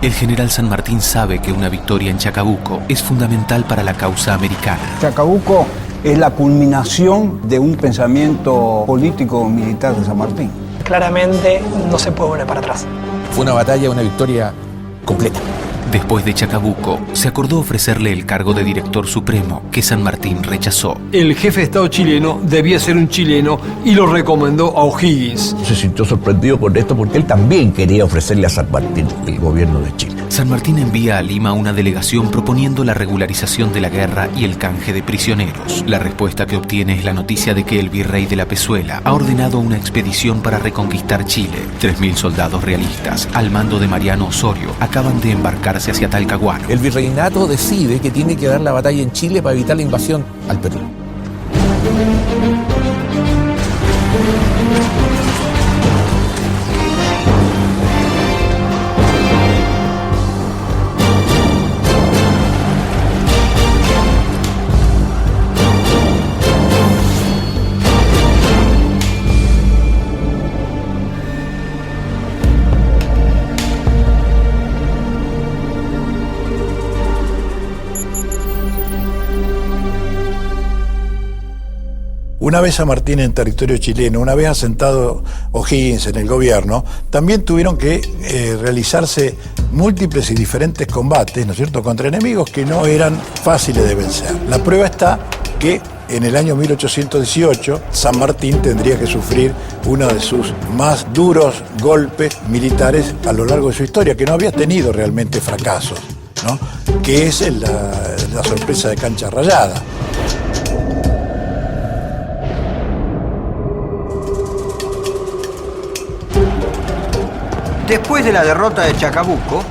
El general San Martín sabe que una victoria en Chacabuco es fundamental para la causa americana. Chacabuco es la culminación de un pensamiento político-militar de San Martín. Claramente no se puede volver para atrás. Fue una batalla, una victoria completa. Después de Chacabuco, se acordó ofrecerle el cargo de director supremo, que San Martín rechazó. El jefe de Estado chileno debía ser un chileno y lo recomendó a O'Higgins. Se sintió sorprendido con esto porque él también quería ofrecerle a San Martín el gobierno de Chile. San Martín envía a Lima una delegación proponiendo la regularización de la guerra y el canje de prisioneros. La respuesta que obtiene es la noticia de que el virrey de la Pezuela ha ordenado una expedición para reconquistar Chile. 3.000 soldados realistas, al mando de Mariano Osorio, acaban de embarcarse hacia Talcahuano. El virreinato decide que tiene que dar la batalla en Chile para evitar la invasión al Perú. Una vez San Martín en territorio chileno, una vez asentado O'Higgins en el gobierno, también tuvieron que realizarse múltiples y diferentes combates, ¿no es cierto?, contra enemigos que no eran fáciles de vencer. La prueba está que en el año 1818 San Martín tendría que sufrir uno de sus más duros golpes militares a lo largo de su historia, que no había tenido realmente fracasos, ¿no?, que es la sorpresa de Cancha Rayada. Después de la derrota de Chacabuco,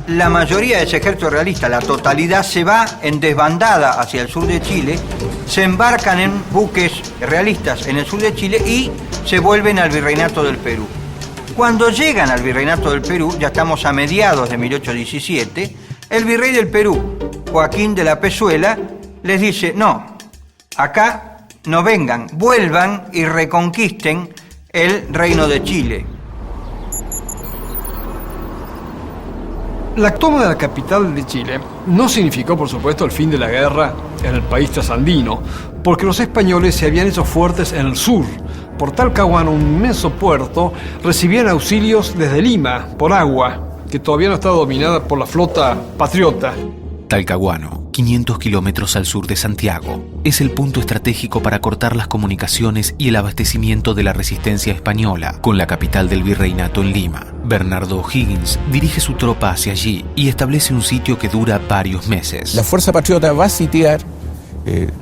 la mayoría de ese ejército realista, la totalidad, se va en desbandada hacia el sur de Chile, se embarcan en buques realistas en el sur de Chile y se vuelven al Virreinato del Perú. Cuando llegan al Virreinato del Perú, ya estamos a mediados de 1817, el virrey del Perú, Joaquín de la Pezuela, les dice: no, acá no vengan, vuelvan y reconquisten el reino de Chile. La toma de la capital de Chile no significó, por supuesto, el fin de la guerra en el país trasandino, porque los españoles se habían hecho fuertes en el sur. Por Talcahuano, un inmenso puerto, recibían auxilios desde Lima, por agua, que todavía no estaba dominada por la flota patriota. Talcahuano, 500 kilómetros al sur de Santiago, es el punto estratégico para cortar las comunicaciones y el abastecimiento de la resistencia española con la capital del virreinato en Lima. Bernardo O'Higgins dirige su tropa hacia allí y establece un sitio que dura varios meses. La fuerza patriota va a sitiar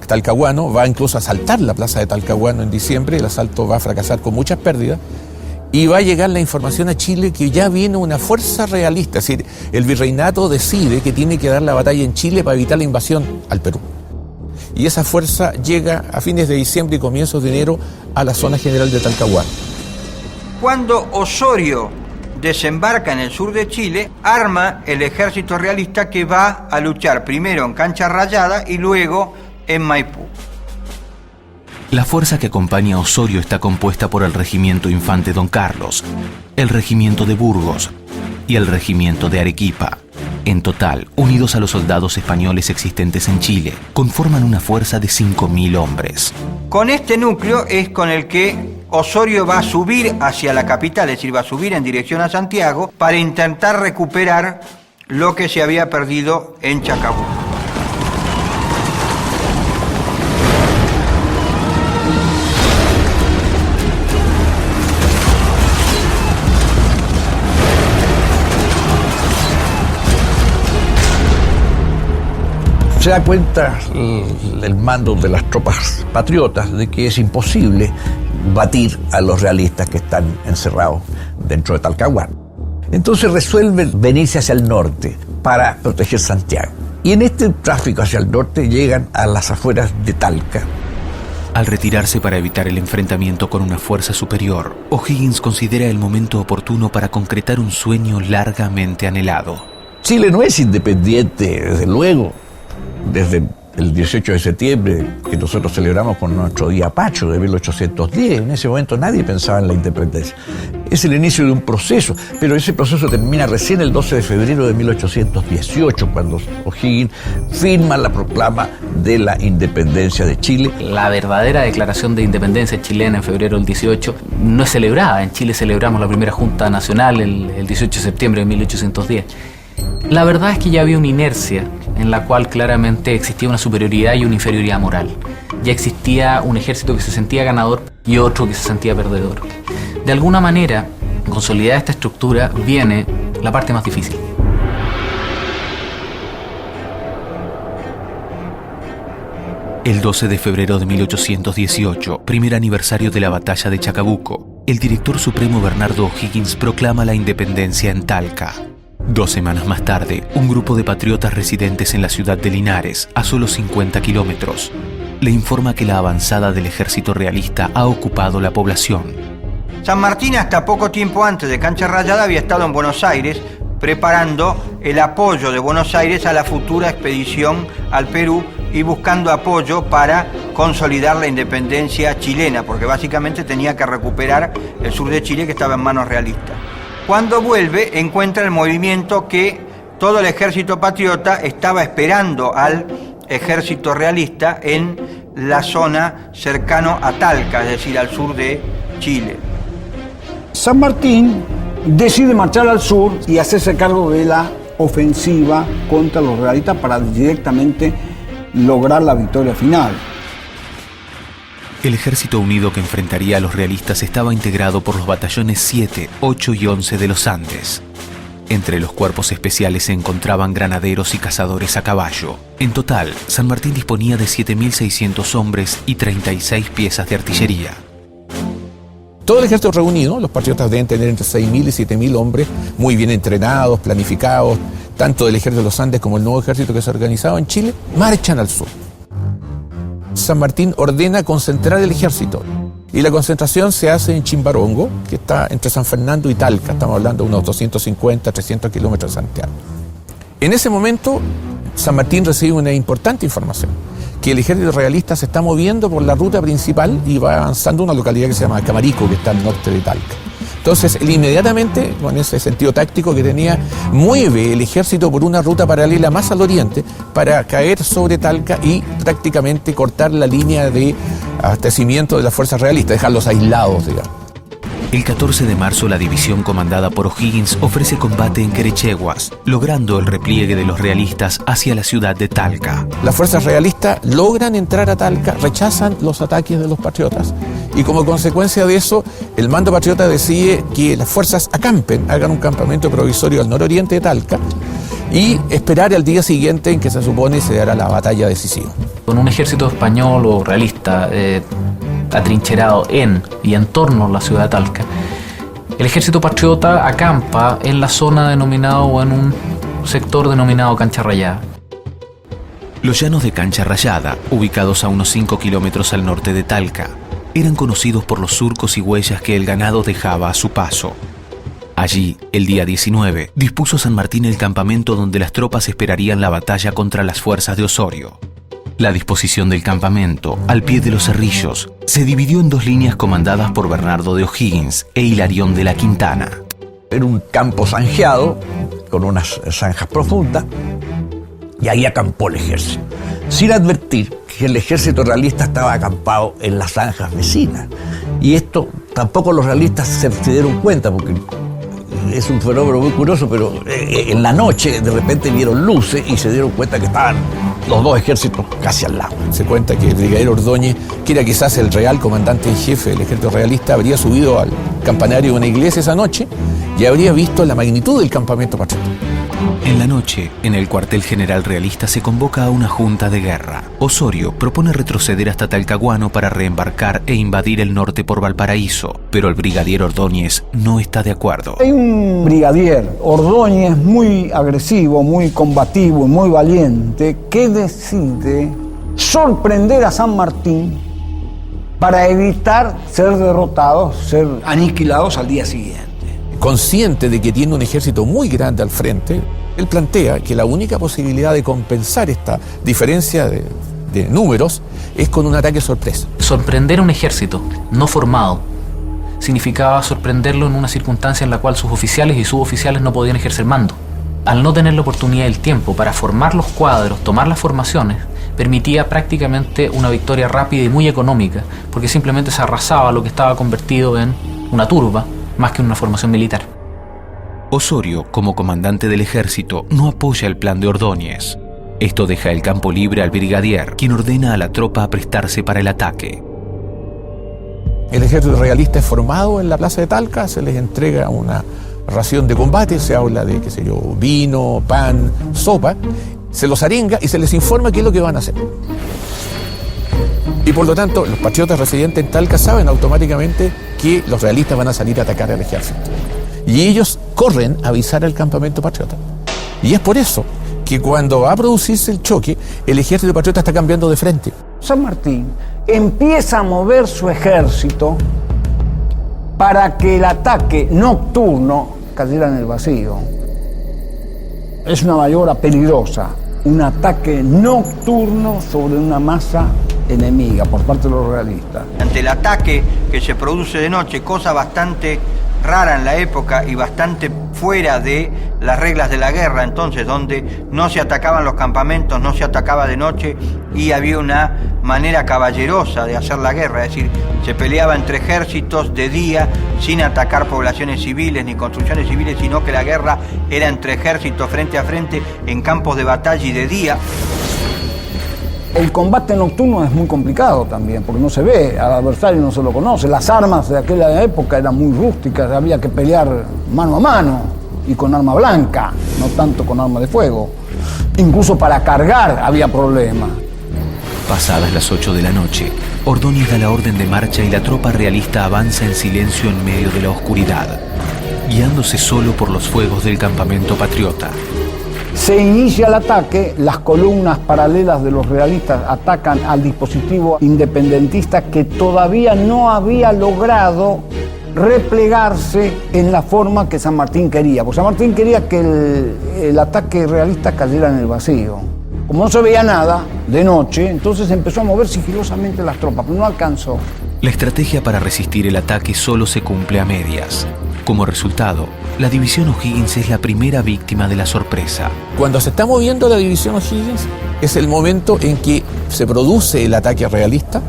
Talcahuano, va incluso a asaltar la plaza de Talcahuano en diciembre. El asalto va a fracasar con muchas pérdidas. Y va a llegar la información a Chile que ya viene una fuerza realista. Es decir, el virreinato decide que tiene que dar la batalla en Chile para evitar la invasión al Perú. Y esa fuerza llega a fines de diciembre y comienzos de enero a la zona general de Talcahuano. Cuando Osorio desembarca en el sur de Chile, arma el ejército realista que va a luchar primero en Cancha Rayada y luego en Maipú. La fuerza que acompaña a Osorio está compuesta por el Regimiento Infante Don Carlos, el Regimiento de Burgos y el Regimiento de Arequipa. En total, unidos a los soldados españoles existentes en Chile, conforman una fuerza de 5.000 hombres. Con este núcleo es con el que Osorio va a subir hacia la capital, es decir, va a subir en dirección a Santiago para intentar recuperar lo que se había perdido en Chacabuco. Se da cuenta el mando de las tropas patriotas de que es imposible batir a los realistas que están encerrados dentro de Talcahuano. Entonces resuelven venirse hacia el norte para proteger Santiago. Y en este tráfico hacia el norte llegan a las afueras de Talca. Al retirarse para evitar el enfrentamiento con una fuerza superior, O'Higgins considera el momento oportuno para concretar un sueño largamente anhelado. Chile no es independiente, desde luego, desde el 18 de septiembre, que nosotros celebramos con nuestro Día Patrio de 1810. En ese momento nadie pensaba en la independencia. Es el inicio de un proceso, pero ese proceso termina recién el 12 de febrero de 1818, cuando O'Higgins firma la proclama de la independencia de Chile. La verdadera declaración de independencia chilena en febrero del 18 no es celebrada. En Chile celebramos la primera Junta Nacional el 18 de septiembre de 1810. La verdad es que ya había una inercia en la cual claramente existía una superioridad y una inferioridad moral. Ya existía un ejército que se sentía ganador y otro que se sentía perdedor. De alguna manera, consolidada esta estructura, viene la parte más difícil. El 12 de febrero de 1818, primer aniversario de la batalla de Chacabuco, el director supremo Bernardo O'Higgins proclama la independencia en Talca. 2 semanas más tarde, un grupo de patriotas residentes en la ciudad de Linares, a solo 50 kilómetros, le informa que la avanzada del ejército realista ha ocupado la población. San Martín, hasta poco tiempo antes de Cancha Rayada, había estado en Buenos Aires preparando el apoyo de Buenos Aires a la futura expedición al Perú y buscando apoyo para consolidar la independencia chilena, porque básicamente tenía que recuperar el sur de Chile que estaba en manos realistas. Cuando vuelve, encuentra el movimiento que todo el ejército patriota estaba esperando al ejército realista en la zona cercano a Talca, es decir, al sur de Chile. San Martín decide marchar al sur y hacerse cargo de la ofensiva contra los realistas para directamente lograr la victoria final. El ejército unido que enfrentaría a los realistas estaba integrado por los batallones 7, 8 y 11 de los Andes. Entre los cuerpos especiales se encontraban granaderos y cazadores a caballo. En total, San Martín disponía de 7.600 hombres y 36 piezas de artillería. Todo el ejército reunido, los patriotas deben tener entre 6.000 y 7.000 hombres, muy bien entrenados, planificados, tanto del ejército de los Andes como el nuevo ejército que se organizaba en Chile, marchan al sur. San Martín ordena concentrar el ejército y la concentración se hace en Chimbarongo, que está entre San Fernando y Talca, estamos hablando de unos 250, 300 kilómetros de Santiago. En ese momento, San Martín recibe una importante información, que el ejército realista se está moviendo por la ruta principal y va avanzando a una localidad que se llama Camarico, que está al norte de Talca. Entonces, él inmediatamente, con ese sentido táctico que tenía, mueve el ejército por una ruta paralela más al oriente para caer sobre Talca y prácticamente cortar la línea de abastecimiento de las fuerzas realistas, dejarlos aislados, digamos. El 14 de marzo, la división comandada por O'Higgins ofrece combate en Querecheguas, logrando el repliegue de los realistas hacia la ciudad de Talca. Las fuerzas realistas logran entrar a Talca, rechazan los ataques de los patriotas y como consecuencia de eso, el mando patriota decide que las fuerzas acampen, hagan un campamento provisorio al nororiente de Talca y esperar al día siguiente en que se supone se dará la batalla decisiva. Con un ejército español o realista atrincherado en y en torno a la ciudad de Talca, el ejército patriota acampa en la zona denominada o en un sector denominado Cancha Rayada. Los llanos de Cancha Rayada, ubicados a unos 5 kilómetros al norte de Talca, eran conocidos por los surcos y huellas que el ganado dejaba a su paso. Allí, el día 19, dispuso San Martín el campamento donde las tropas esperarían la batalla contra las fuerzas de Osorio. La disposición del campamento, al pie de los cerrillos, se dividió en 2 líneas comandadas por Bernardo de O'Higgins e Hilarión de la Quintana. Era un campo zanjeado, con unas zanjas profundas, y ahí acampó el ejército, sin advertir que el ejército realista estaba acampado en las zanjas vecinas. Y esto tampoco los realistas se dieron cuenta, porque es un fenómeno muy curioso, pero en la noche de repente vieron luces y se dieron cuenta que estaban los 2 ejércitos casi al lado. Se cuenta que el brigadier Ordóñez, que era quizás el real comandante en jefe del ejército realista, habría subido al campanario de una iglesia esa noche y habría visto la magnitud del campamento patriota. En la noche, en el cuartel general realista se convoca a una junta de guerra. Osorio propone retroceder hasta Talcahuano para reembarcar e invadir el norte por Valparaíso, pero el brigadier Ordóñez no está de acuerdo. Hay un brigadier, Ordóñez, muy agresivo, muy combativo, muy valiente, que decide sorprender a San Martín para evitar ser derrotados, ser aniquilados al día siguiente. Consciente de que tiene un ejército muy grande al frente, él plantea que la única posibilidad de compensar esta diferencia de de números, es con un ataque sorpresa. Sorprender a un ejército no formado significaba sorprenderlo en una circunstancia en la cual sus oficiales y suboficiales no podían ejercer mando. Al no tener la oportunidad y el tiempo para formar los cuadros, tomar las formaciones, permitía prácticamente una victoria rápida y muy económica, porque simplemente se arrasaba lo que estaba convertido en una turba más que en una formación militar. Osorio, como comandante del ejército, no apoya el plan de Ordóñez. Esto deja el campo libre al brigadier, quien ordena a la tropa a prestarse para el ataque. El ejército realista es formado en la plaza de Talca, se les entrega una ración de combate, se habla de, qué sé yo, vino, pan, sopa, se los arenga y se les informa qué es lo que van a hacer. Y por lo tanto, los patriotas residentes en Talca saben automáticamente que los realistas van a salir a atacar al ejército. Y ellos corren a avisar al campamento patriota. Y es por eso que cuando va a producirse el choque, el ejército patriota está cambiando de frente. San Martín empieza a mover su ejército para que el ataque nocturno cayera en el vacío. Es una maniobra peligrosa, un ataque nocturno sobre una masa enemiga por parte de los realistas. Ante el ataque que se produce de noche, cosa bastante rara en la época y bastante fuera de las reglas de la guerra, entonces, donde no se atacaban los campamentos, no se atacaba de noche y había una manera caballerosa de hacer la guerra, es decir, se peleaba entre ejércitos de día sin atacar poblaciones civiles ni construcciones civiles, sino que la guerra era entre ejércitos frente a frente en campos de batalla y de día. El combate nocturno es muy complicado también, porque no se ve, al adversario no se lo conoce. Las armas de aquella época eran muy rústicas, había que pelear mano a mano y con arma blanca, no tanto con arma de fuego. Incluso para cargar había problemas. Pasadas las 8 de la noche, Ordóñez da la orden de marcha y la tropa realista avanza en silencio en medio de la oscuridad, guiándose solo por los fuegos del campamento patriota. Se inicia el ataque, las columnas paralelas de los realistas atacan al dispositivo independentista que todavía no había logrado replegarse en la forma que San Martín quería. Porque San Martín quería que el ataque realista cayera en el vacío. Como no se veía nada de noche, entonces empezó a mover sigilosamente las tropas, pero no alcanzó. La estrategia para resistir el ataque solo se cumple a medias. Como resultado, la división O'Higgins es la primera víctima de la sorpresa. Cuando se está moviendo la división O'Higgins es el momento en que se produce el ataque realista.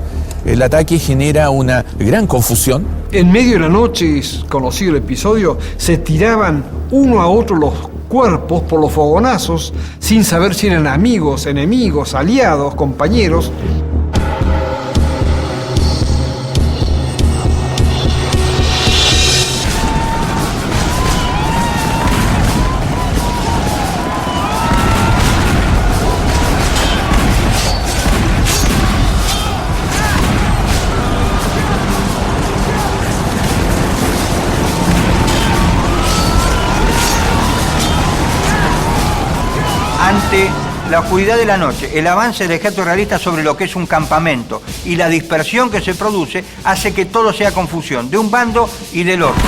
El ataque genera una gran confusión. En medio de la noche, es conocido el episodio, se tiraban uno a otro los cuerpos por los fogonazos sin saber si eran amigos, enemigos, aliados, compañeros. Ante la oscuridad de la noche, el avance del ejército realista sobre lo que es un campamento y la dispersión que se produce hace que todo sea confusión, de un bando y del otro.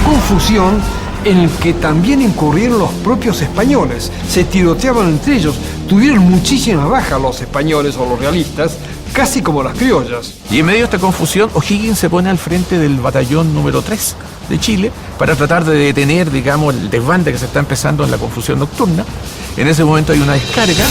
Confusión en el que también incurrieron los propios españoles. Se tiroteaban entre ellos, tuvieron muchísimas bajas los españoles o los realistas, casi como las criollas. Y en medio de esta confusión, O'Higgins se pone al frente del batallón número 3 de Chile para tratar de detener, digamos, el desbande que se está empezando en la confusión nocturna. En ese momento hay una descarga.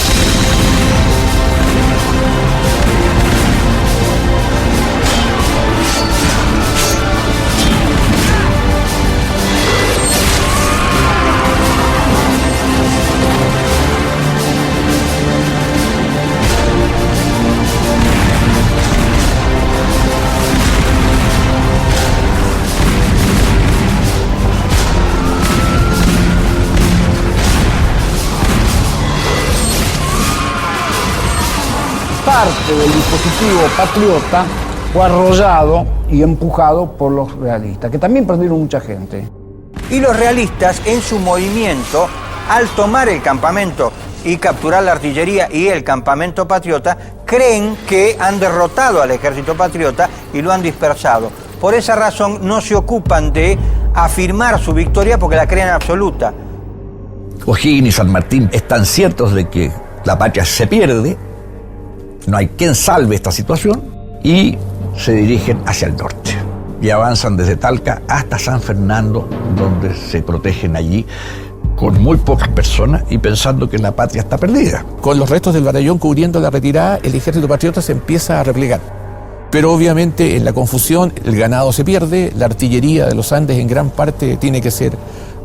Parte del dispositivo patriota fue arrollado y empujado por los realistas, que también perdieron mucha gente. Y los realistas, en su movimiento, al tomar el campamento y capturar la artillería y el campamento patriota, creen que han derrotado al ejército patriota y lo han dispersado. Por esa razón no se ocupan de afirmar su victoria porque la creen absoluta. O'Higgins y San Martín están ciertos de que La patria se pierde, no hay quien salve esta situación y se dirigen hacia el norte. Y avanzan desde Talca hasta San Fernando, donde se protegen allí con muy pocas personas y pensando que la patria está perdida. Con los restos del batallón cubriendo la retirada, el ejército patriota se empieza a replegar. Pero obviamente en la confusión el ganado se pierde, la artillería de los Andes en gran parte tiene que ser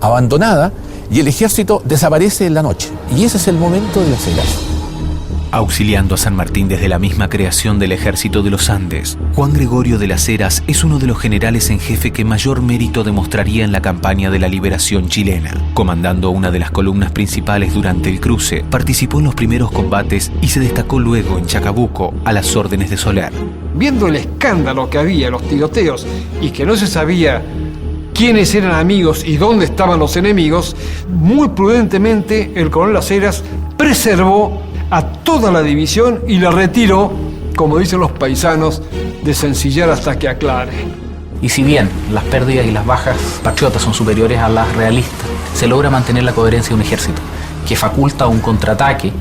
abandonada y el ejército desaparece en la noche. Y ese es el momento de las Heras. Auxiliando a San Martín desde la misma creación del Ejército de los Andes, Juan Gregorio de las Heras es uno de los generales en jefe que mayor mérito demostraría en la campaña de la liberación chilena. Comandando una de las columnas principales durante el cruce, participó en los primeros combates y se destacó luego en Chacabuco a las órdenes de Soler. Viendo el escándalo que había, los tiroteos, y que no se sabía quiénes eran amigos y dónde estaban los enemigos, muy prudentemente el coronel Las Heras preservó a toda la división y la retiró, como dicen los paisanos, de sencillar hasta que aclare. Y si bien las pérdidas y las bajas patriotas son superiores a las realistas, se logra mantener la coherencia de un ejército que faculta un contraataque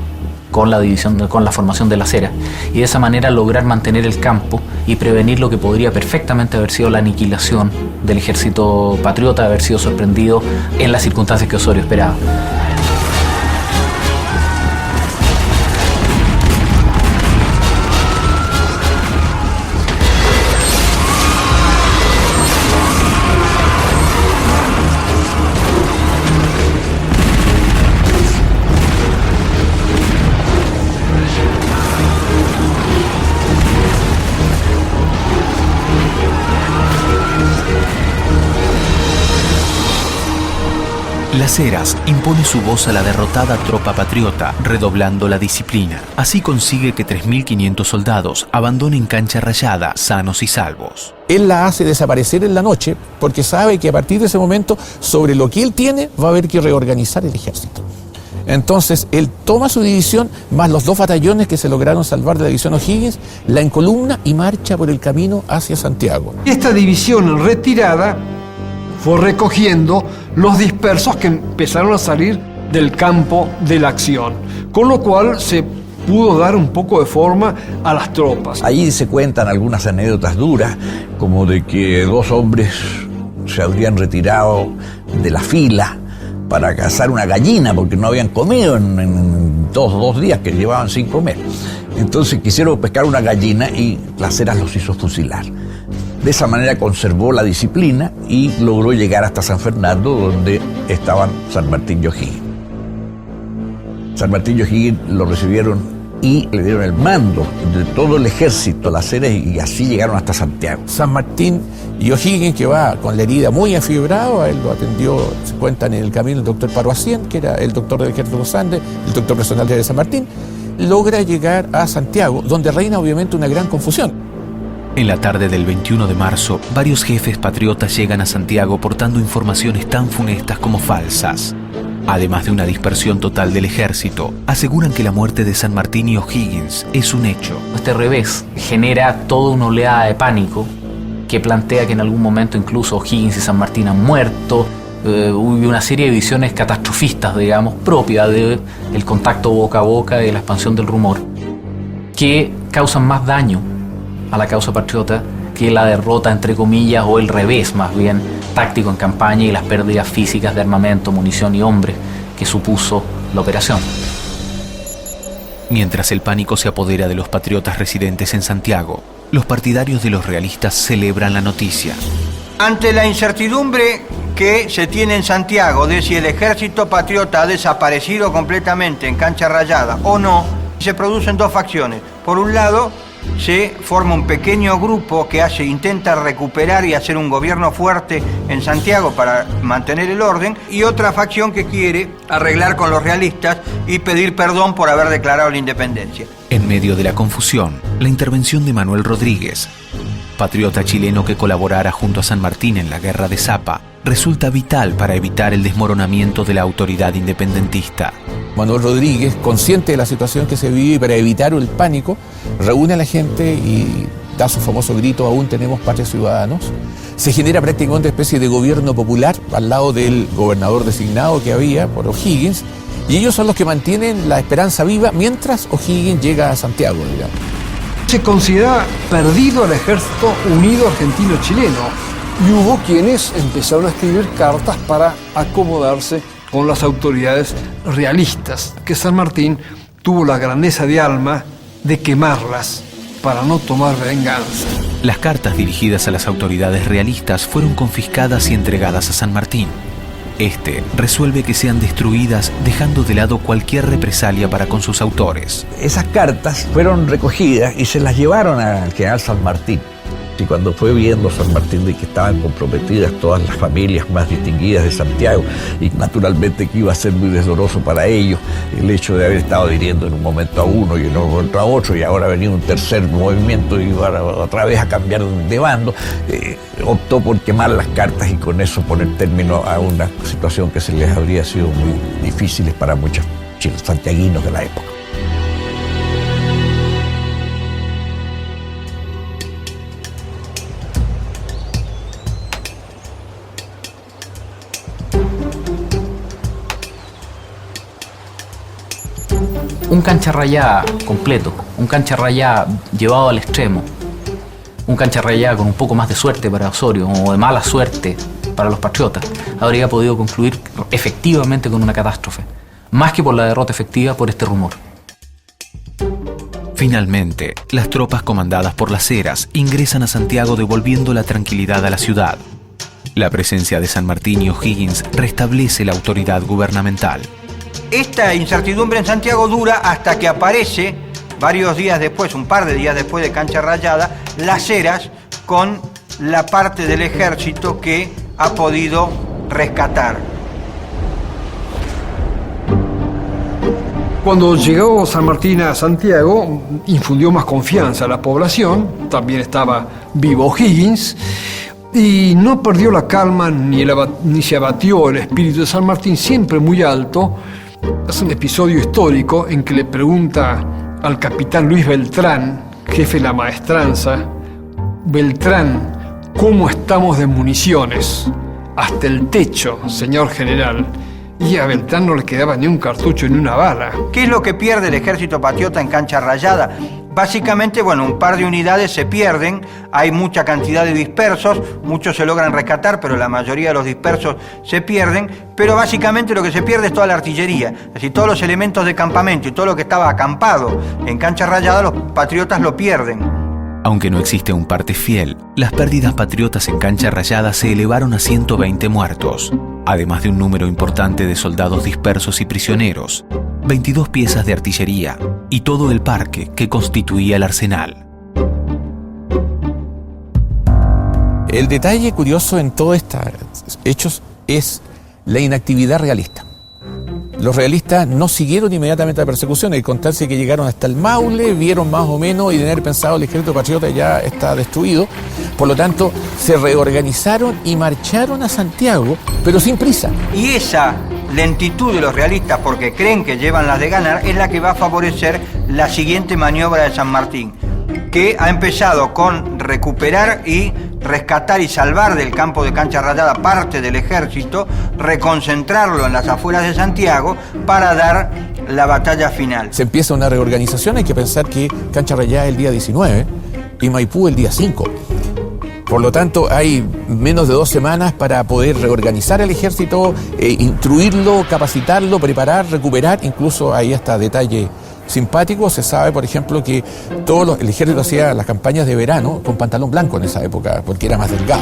con la división, con la formación de Las Heras, y de esa manera lograr mantener el campo y prevenir lo que podría perfectamente haber sido la aniquilación del ejército patriota, haber sido sorprendido en las circunstancias que Osorio esperaba. Las Heras impone su voz a la derrotada tropa patriota, redoblando la disciplina. Así consigue que 3.500 soldados abandonen Cancha Rayada, sanos y salvos. Él la hace desaparecer en la noche porque sabe que a partir de ese momento, sobre lo que él tiene, va a haber que reorganizar el ejército. Entonces, él toma su división, más los 2 batallones que se lograron salvar de la división O'Higgins, la encolumna y marcha por el camino hacia Santiago. Esta división en retirada fue recogiendo los dispersos que empezaron a salir del campo de la acción, con lo cual se pudo dar un poco de forma a las tropas. Allí se cuentan algunas anécdotas duras, como de que 2 hombres se habrían retirado de la fila para cazar una gallina porque no habían comido en dos días que llevaban sin comer. Entonces quisieron pescar una gallina y Las Heras los hizo fusilar. De esa manera conservó la disciplina y logró llegar hasta San Fernando, donde estaban San Martín y O'Higgins. San Martín y O'Higgins lo recibieron y le dieron el mando de todo el ejército, Las Heras, y así llegaron hasta Santiago. San Martín y O'Higgins, que va con la herida muy afibrado, a él lo atendió, se cuentan en el camino, el doctor Paroacien, que era el doctor del ejército de los Andes, el doctor personal de San Martín, logra llegar a Santiago, donde reina obviamente una gran confusión. En la tarde del 21 de marzo, varios jefes patriotas llegan a Santiago portando informaciones tan funestas como falsas. Además de una dispersión total del ejército, aseguran que la muerte de San Martín y O'Higgins es un hecho. Este revés genera toda una oleada de pánico que plantea que en algún momento incluso O'Higgins y San Martín han muerto. Hubo una serie de visiones catastrofistas, digamos, propias del contacto boca a boca y de la expansión del rumor, que causan más daño a la causa patriota que la derrota, entre comillas, o el revés, más bien, táctico en campaña y las pérdidas físicas de armamento, munición y hombres que supuso la operación. Mientras el pánico se apodera de los patriotas residentes en Santiago, los partidarios de los realistas celebran la noticia. Ante la incertidumbre que se tiene en Santiago de si el ejército patriota ha desaparecido completamente en Cancha Rayada o no, se producen 2 facciones. Por un lado, se forma un pequeño grupo que intenta recuperar y hacer un gobierno fuerte en Santiago para mantener el orden, y otra facción que quiere arreglar con los realistas y pedir perdón por haber declarado la independencia. En medio de la confusión, la intervención de Manuel Rodríguez, patriota chileno que colaborara junto a San Martín en la Guerra de Zapa, resulta vital para evitar el desmoronamiento de la autoridad independentista. Manuel Rodríguez, consciente de la situación que se vive y para evitar el pánico, reúne a la gente y da su famoso grito: aún tenemos patria, ciudadanos. Se genera prácticamente una especie de gobierno popular al lado del gobernador designado que había por O'Higgins, Y ellos son los que mantienen la esperanza viva mientras O'Higgins llega a Santiago, digamos. Se considera perdido el ejército unido argentino-chileno y hubo quienes empezaron a escribir cartas para acomodarse con las autoridades realistas, que San Martín tuvo la grandeza de alma de quemarlas para no tomar venganza. Las cartas dirigidas a las autoridades realistas fueron confiscadas y entregadas a San Martín. Este resuelve que sean destruidas, dejando de lado cualquier represalia para con sus autores. Esas cartas fueron recogidas y se las llevaron al general San Martín. Y cuando fue viendo San Martín de que estaban comprometidas todas las familias más distinguidas de Santiago, y naturalmente que iba a ser muy doloroso para ellos el hecho de haber estado dirigiendo en un momento a uno y en otro momento a otro, y ahora venía un tercer movimiento y iba otra vez a cambiar de bando, optó por quemar las cartas y con eso poner término a una situación que se les habría sido muy difícil para muchos santiaguinos de la época. Un cancha rayada completo, un cancha rayada llevado al extremo, un cancha rayada con un poco más de suerte para Osorio o de mala suerte para los patriotas, habría podido concluir efectivamente con una catástrofe, más que por la derrota efectiva por este rumor. Finalmente, las tropas comandadas por Las Heras ingresan a Santiago devolviendo la tranquilidad a la ciudad. La presencia de San Martín y O'Higgins restablece la autoridad gubernamental. Esta incertidumbre en Santiago dura hasta que aparece, varios días después, un par de días después de Cancha Rayada, Las Heras con la parte del ejército que ha podido rescatar. Cuando llegó San Martín a Santiago, infundió más confianza a la población, también estaba vivo O'Higgins, y no perdió la calma ni se abatió el espíritu de San Martín, siempre muy alto. Es un episodio histórico en que le pregunta al capitán Luis Beltrán, jefe de la maestranza: Beltrán, ¿cómo estamos de municiones? Hasta el techo, señor general. Y a Beltrán no le quedaba ni un cartucho ni una bala. ¿Qué es lo que pierde el ejército patriota en Cancha Rayada? Básicamente, un par de unidades se pierden, hay mucha cantidad de dispersos, muchos se logran rescatar, pero la mayoría de los dispersos se pierden, pero básicamente lo que se pierde es toda la artillería, es decir, todos los elementos de campamento y todo lo que estaba acampado en Cancha Rayada, los patriotas lo pierden. Aunque no existe un parte fiel, las pérdidas patriotas en Cancha Rayada se elevaron a 120 muertos, además de un número importante de soldados dispersos y prisioneros, 22 piezas de artillería y todo el parque que constituía el arsenal. El detalle curioso en todos estos hechos es la inactividad realista. Los realistas no siguieron inmediatamente la persecución, hay constancia que llegaron hasta el Maule, vieron más o menos y de haber pensado el ejército patriota ya está destruido. Por lo tanto, se reorganizaron y marcharon a Santiago, pero sin prisa. Y esa lentitud de los realistas, porque creen que llevan las de ganar, es la que va a favorecer la siguiente maniobra de San Martín, que ha empezado con recuperar y rescatar y salvar del campo de Cancha Rayada parte del ejército, reconcentrarlo en las afueras de Santiago para dar la batalla final. Se empieza una reorganización, hay que pensar que Cancha Rayada es el día 19 y Maipú el día 5. Por lo tanto, hay menos de 2 semanas para poder reorganizar el ejército, instruirlo, capacitarlo, preparar, recuperar. Incluso hay hasta detalle simpático. Se sabe, por ejemplo, que el ejército hacía las campañas de verano con pantalón blanco en esa época, porque era más delgado.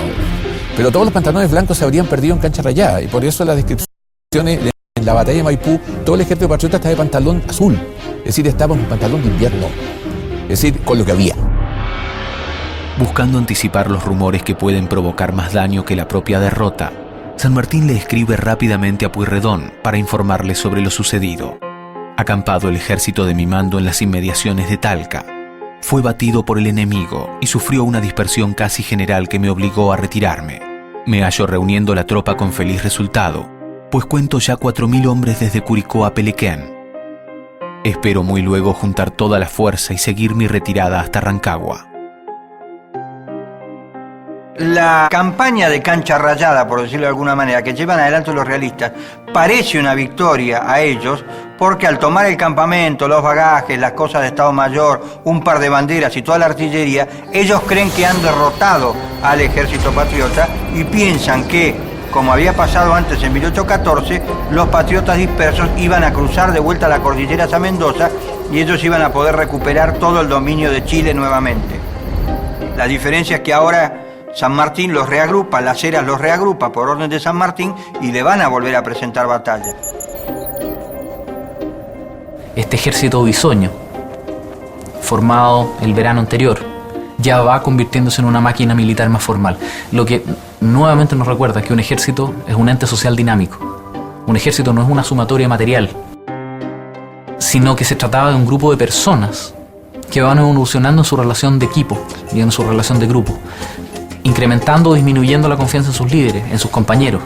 Pero todos los pantalones blancos se habrían perdido en Cancha Rayada, y por eso las descripciones en la batalla de Maipú, todo el ejército patriota está de pantalón azul. Es decir, estaba en pantalón de invierno. Es decir, con lo que había. Buscando anticipar los rumores que pueden provocar más daño que la propia derrota, San Martín le escribe rápidamente a Pueyrredón para informarle sobre lo sucedido. Acampado el ejército de mi mando en las inmediaciones de Talca, fue batido por el enemigo y sufrió una dispersión casi general que me obligó a retirarme. Me hallo reuniendo la tropa con feliz resultado, pues cuento ya 4.000 hombres desde Curicó a Pelequén. Espero muy luego juntar toda la fuerza y seguir mi retirada hasta Rancagua. La campaña de cancha rayada, por decirlo de alguna manera, que llevan adelante los realistas, parece una victoria a ellos, porque al tomar el campamento, los bagajes, las cosas de Estado Mayor, un par de banderas y toda la artillería, ellos creen que han derrotado al ejército patriota y piensan que, como había pasado antes en 1814, los patriotas dispersos iban a cruzar de vuelta la cordillera a Mendoza y ellos iban a poder recuperar todo el dominio de Chile nuevamente. La diferencia es que ahora San Martín los reagrupa, Las Heras los reagrupa por orden de San Martín y le van a volver a presentar batalla. Este ejército bisoño, formado el verano anterior, ya va convirtiéndose en una máquina militar más formal. Lo que nuevamente nos recuerda que un ejército es un ente social dinámico. Un ejército no es una sumatoria material, sino que se trataba de un grupo de personas que van evolucionando en su relación de equipo y en su relación de grupo, incrementando o disminuyendo la confianza en sus líderes, en sus compañeros,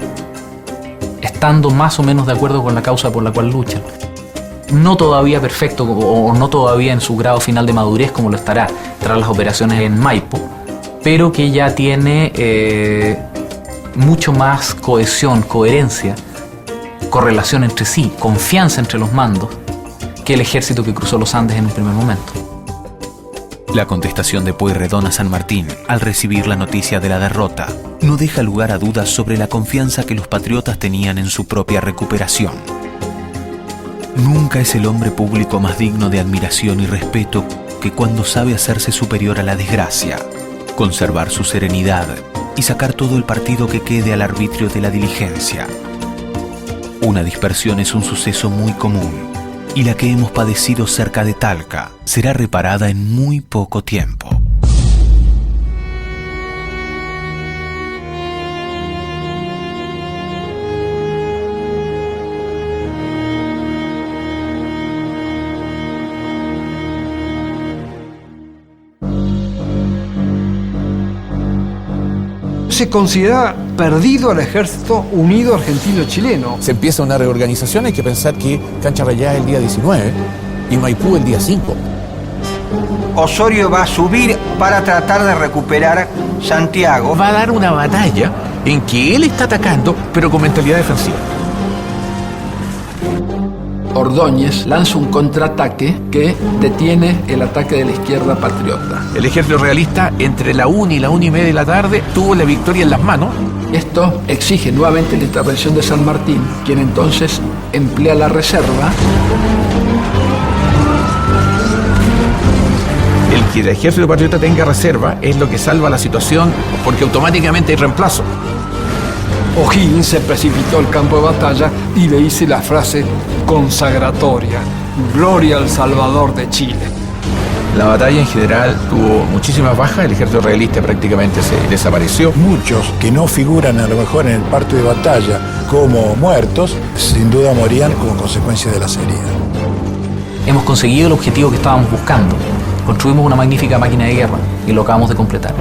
estando más o menos de acuerdo con la causa por la cual luchan. No todavía perfecto o no todavía en su grado final de madurez como lo estará tras las operaciones en Maipo, pero que ya tiene mucho más cohesión, coherencia, correlación entre sí, confianza entre los mandos, que el ejército que cruzó los Andes en un primer momento. La contestación de Pueyrredón a San Martín, al recibir la noticia de la derrota, no deja lugar a dudas sobre la confianza que los patriotas tenían en su propia recuperación. Nunca es el hombre público más digno de admiración y respeto que cuando sabe hacerse superior a la desgracia, conservar su serenidad y sacar todo el partido que quede al arbitrio de la diligencia. Una dispersión es un suceso muy común, y la que hemos padecido cerca de Talca será reparada en muy poco tiempo. Se considera perdido al ejército unido argentino-chileno. Se empieza una reorganización, hay que pensar que Cancha Rayada es el día 19 y Maipú el día 5. Osorio va a subir para tratar de recuperar Santiago. Va a dar una batalla en que él está atacando, pero con mentalidad defensiva. Ordóñez lanza un contraataque que detiene el ataque de la izquierda patriota. El ejército realista, entre la 1 y la 1:30 de la tarde, tuvo la victoria en las manos. Esto exige nuevamente la intervención de San Martín, quien entonces emplea la reserva. El que el ejército patriota tenga reserva es lo que salva la situación, porque automáticamente hay reemplazo. O'Higgins se precipitó al campo de batalla y le hice la frase consagratoria: Gloria al Salvador de Chile. La batalla en general tuvo muchísimas bajas, el ejército realista prácticamente se desapareció. Muchos que no figuran a lo mejor en el parte de batalla como muertos, sin duda morían como consecuencia de las heridas. Hemos conseguido el objetivo que estábamos buscando. Construimos una magnífica máquina de guerra y lo acabamos de completar.